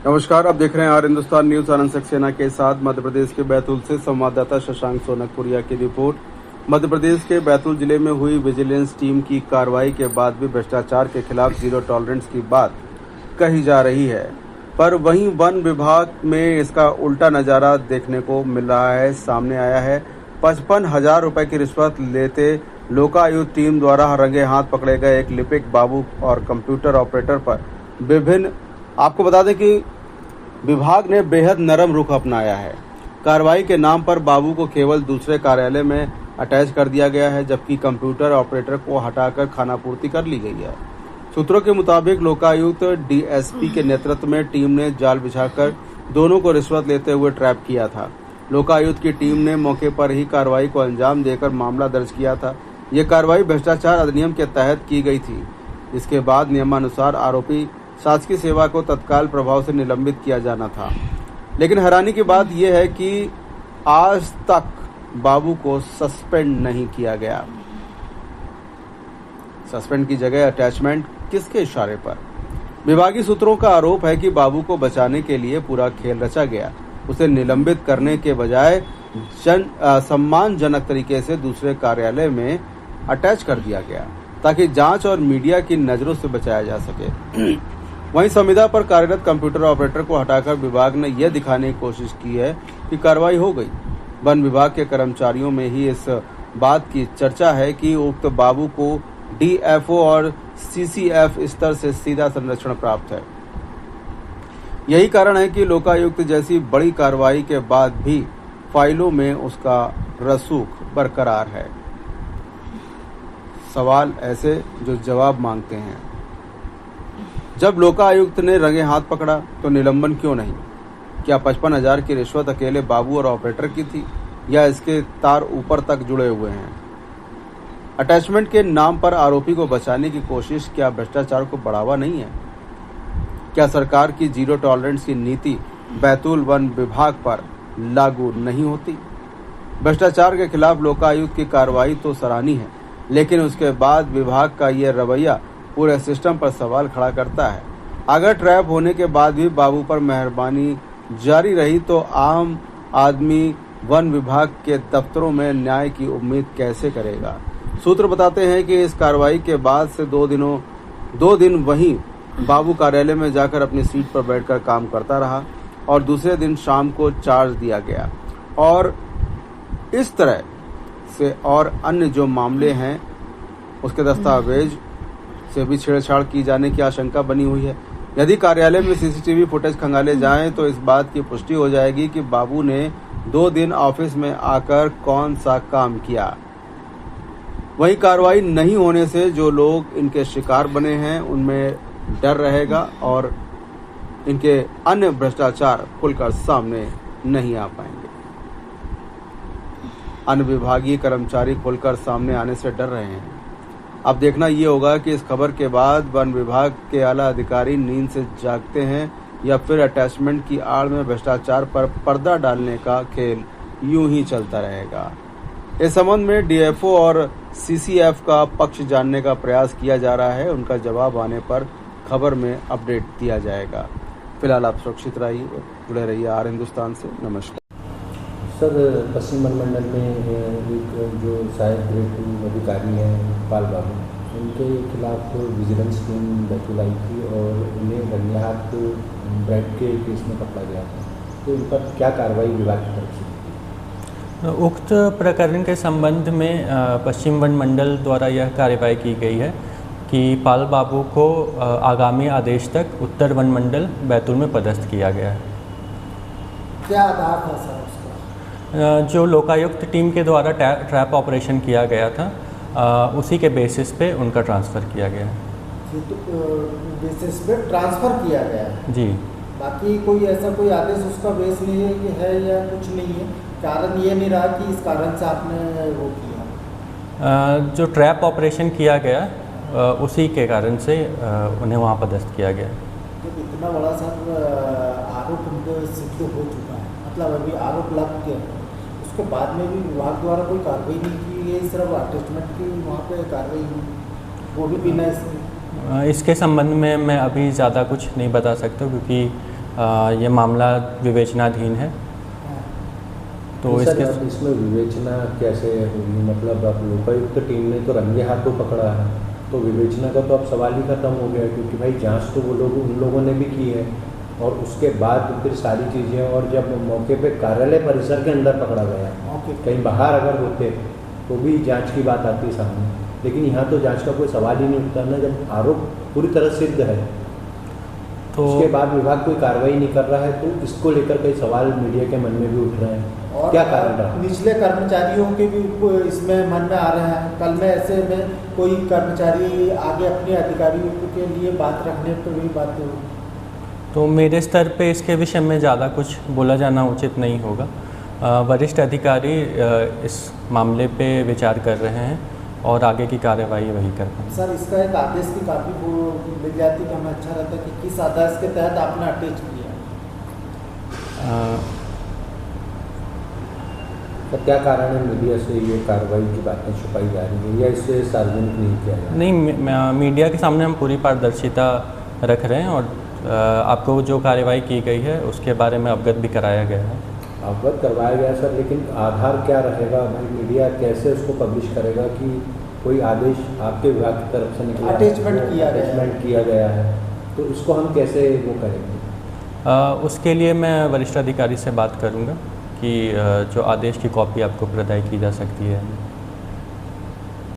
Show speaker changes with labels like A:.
A: नमस्कार, आप देख रहे हैं आर हिंदुस्तान न्यूज। आनंद सक्सेना के साथ मध्य प्रदेश के बैतूल से संवाददाता शशांक सोनकपुरिया की रिपोर्ट। मध्य प्रदेश के बैतूल जिले में हुई विजिलेंस टीम की कार्रवाई के बाद भी भ्रष्टाचार के खिलाफ जीरो टॉलरेंस की बात कही जा रही है, पर वहीं वन विभाग में इसका उल्टा नजारा देखने को मिल रहा है। सामने आया है 55,000 रुपए की रिश्वत लेते लोकायुक्त टीम द्वारा रंगे हाथ पकड़े गए एक लिपिक बाबू और कंप्यूटर ऑपरेटर पर विभिन्न। आपको बता दें कि विभाग ने बेहद नरम रुख अपनाया है। कार्रवाई के नाम पर बाबू को केवल दूसरे कार्यालय में अटैच कर दिया गया है, जबकि कंप्यूटर ऑपरेटर को हटाकर खानापूर्ति कर ली गई है। सूत्रों के मुताबिक लोकायुक्त डीएसपी के नेतृत्व में टीम ने जाल बिछाकर दोनों को रिश्वत लेते हुए ट्रैप किया था। लोकायुक्त की टीम ने मौके पर ही कार्रवाई को अंजाम देकर मामला दर्ज किया था। ये कार्रवाई भ्रष्टाचार अधिनियम के तहत की गई थी। इसके बाद नियमानुसार आरोपी शासकीय सेवा को तत्काल प्रभाव से निलंबित किया जाना था, लेकिन हैरानी की बात यह है कि आज तक बाबू को सस्पेंड नहीं किया गया। सस्पेंड की जगह अटैचमेंट किसके इशारे पर? विभागीय सूत्रों का आरोप है कि बाबू को बचाने के लिए पूरा खेल रचा गया। उसे निलंबित करने के बजाय सम्मानजनक तरीके से दूसरे कार्यालय में अटैच कर दिया गया, ताकि जांच और मीडिया की नजरों से बचाया जा सके। वहीं संविदा पर कार्यरत कंप्यूटर ऑपरेटर को हटाकर विभाग ने यह दिखाने की कोशिश की है कि कार्रवाई हो गई। वन विभाग के कर्मचारियों में ही इस बात की चर्चा है कि उक्त बाबू को डीएफओ और सीसीएफ स्तर से सीधा संरक्षण प्राप्त है। यही कारण है कि लोकायुक्त जैसी बड़ी कार्रवाई के बाद भी फाइलों में उसका रसूख बरकरार है। सवाल ऐसे जो जवाब मांगते हैं। जब लोकायुक्त ने रंगे हाथ पकड़ा तो निलंबन क्यों नहीं? क्या 55,000 की रिश्वत अकेले बाबू और ऑपरेटर की थी, या इसके तार ऊपर तक जुड़े हुए हैं? अटैचमेंट के नाम पर आरोपी को बचाने की कोशिश क्या भ्रष्टाचार को बढ़ावा नहीं है? क्या सरकार की जीरो टॉलरेंस की नीति बैतूल वन विभाग पर लागू नहीं होती? भ्रष्टाचार के खिलाफ लोकायुक्त की कार्रवाई तो सराहनीय है, लेकिन उसके बाद विभाग का यह रवैया पूरे सिस्टम पर सवाल खड़ा करता है। अगर ट्रैप होने के बाद भी बाबू पर मेहरबानी जारी रही तो आम आदमी वन विभाग के दफ्तरों में न्याय की उम्मीद कैसे करेगा? सूत्र बताते हैं कि इस कार्रवाई के बाद से दो दिन वहीं बाबू कार्यालय में जाकर अपनी सीट पर बैठकर काम करता रहा और दूसरे दिन शाम को चार्ज दिया गया, और इस तरह से और अन्य जो मामले हैं उसके दस्तावेज से भी छेड़छाड़ की जाने की आशंका बनी हुई है। यदि कार्यालय में सीसीटीवी फुटेज खंगाले जाएं तो इस बात की पुष्टि हो जाएगी कि बाबू ने 2 दिन ऑफिस में आकर कौन सा काम किया। वहीं कार्रवाई नहीं होने से जो लोग इनके शिकार बने हैं उनमें डर रहेगा और इनके अन्य भ्रष्टाचार खुलकर सामने नहीं आ पाएंगे। अन्य विभागीय कर्मचारी खुलकर सामने आने से डर रहे हैं। अब देखना ये होगा कि इस खबर के बाद वन विभाग के आला अधिकारी नींद से जागते हैं या फिर अटैचमेंट की आड़ में भ्रष्टाचार पर पर्दा डालने का खेल यूं ही चलता रहेगा। इस संबंध में डीएफओ और सीसीएफ का पक्ष जानने का प्रयास किया जा रहा है। उनका जवाब आने पर खबर में अपडेट दिया जाएगा। फिलहाल आप सुरक्षित रहिए, जुड़े रहिए आर हिंदुस्तान से। नमस्कार
B: सर। पश्चिम वन मंडल में एक जो सहायक ग्रेड 2 अधिकारी हैं पाल बाबू, उनके खिलाफ विजिलेंस टीम बैतूल आई थी और उन्हें रंगे हाथ ब्राइब के केस में पकड़ा गया था। तो इन पर क्या कार्रवाई विभाग की तरफ से?
C: उक्त प्रकरण के संबंध में पश्चिम वन मंडल द्वारा यह कार्रवाई की गई है कि पाल बाबू को आगामी आदेश तक उत्तर वन मंडल बैतूल में पदस्थ किया गया है।
D: क्या आधार था सर उसका?
C: जो लोकायुक्त टीम के द्वारा ट्रैप ऑपरेशन किया गया था, उसी के बेसिस पे उनका ट्रांसफ़र किया गया है।
D: तो बेसिस पे ट्रांसफ़र किया गया है
C: जी।
D: बाकी कोई ऐसा कोई आदेश उसका बेस नहीं है कि है या कुछ नहीं है? कारण ये नहीं रहा कि इस कारण से आपने वो किया?
C: जो ट्रैप ऑपरेशन किया गया उसी के कारण से उन्हें वहाँ पदस्थ किया गया।
D: जब इतना बड़ा सर आरोप उनको सिद्ध हो चुका है, मतलब अभी आरोप लग गया, उसके बाद में भी विभाग द्वारा कोई कार्रवाई नहीं की गई, सिर्फ अटैचमेंट की वहाँ पे कार्रवाई हुई, वो भी बिना इसके
C: इसके संबंध में मैं अभी ज़्यादा कुछ नहीं बता सकता, क्योंकि ये मामला विवेचनाधीन है। तो
B: सर,
C: इसके
B: अब इसमें विवेचना कैसे होगी? मतलब अब लोकायुक्त टीम ने तो रंगे हाथों पकड़ा है, तो विवेचना का तो अब सवाल ही खत्म हो गया, क्योंकि भाई जांच तो वो लोग उन लोगों ने भी की है और उसके बाद फिर सारी चीज़ें, और जब मौके पे कार्यालय परिसर के अंदर पकड़ा गया, कहीं बाहर अगर होते तो भी जांच की बात आती सामने, लेकिन यहाँ तो जांच का कोई सवाल ही नहीं उठता ना, जब आरोप पूरी तरह सिद्ध है
C: तो
B: उसके बाद विभाग कोई कार्रवाई नहीं कर रहा है, तो इसको लेकर कई सवाल मीडिया के मन में भी उठ रहे हैं।
D: और
B: क्या कारण रहा?
D: निचले कर्मचारियों के भी इसमें मन में आ रहे हैं। कल में ऐसे में कोई कर्मचारी आगे अपने अधिकारियों के लिए बात रखने पर भी बात हो।
C: तो मेरे स्तर पे इसके विषय में ज़्यादा कुछ बोला जाना उचित नहीं होगा। वरिष्ठ अधिकारी इस मामले पे विचार कर रहे हैं और आगे की कार्यवाही वही कर पाएंगे।
D: सर, इसका एक आदेश की काफ़ी वो मिल जाती तो हमें अच्छा रहता कि किस आदेश के तहत आपने अटैच किया।
B: तो क्या कारण है मीडिया से ये कार्रवाई की बातें छुपाई जा रही है या इससे सार्वजनिक नहीं किया जा रहा?
C: नहीं, मीडिया के सामने हम पूरी पारदर्शिता रख रहे हैं और आपको जो कार्रवाई की गई है उसके बारे में अवगत भी कराया गया है।
B: अवगत करवाया गया सर, लेकिन आधार क्या रहेगा भाई? मीडिया कैसे उसको पब्लिश करेगा कि कोई आदेश आपके विभाग की तरफ से निकला, अटैचमेंट किया गया है, तो इसको हम कैसे वो करेंगे?
C: उसके लिए मैं वरिष्ठ अधिकारी से बात करूंगा कि जो आदेश की कॉपी आपको प्रदान की जा सकती है।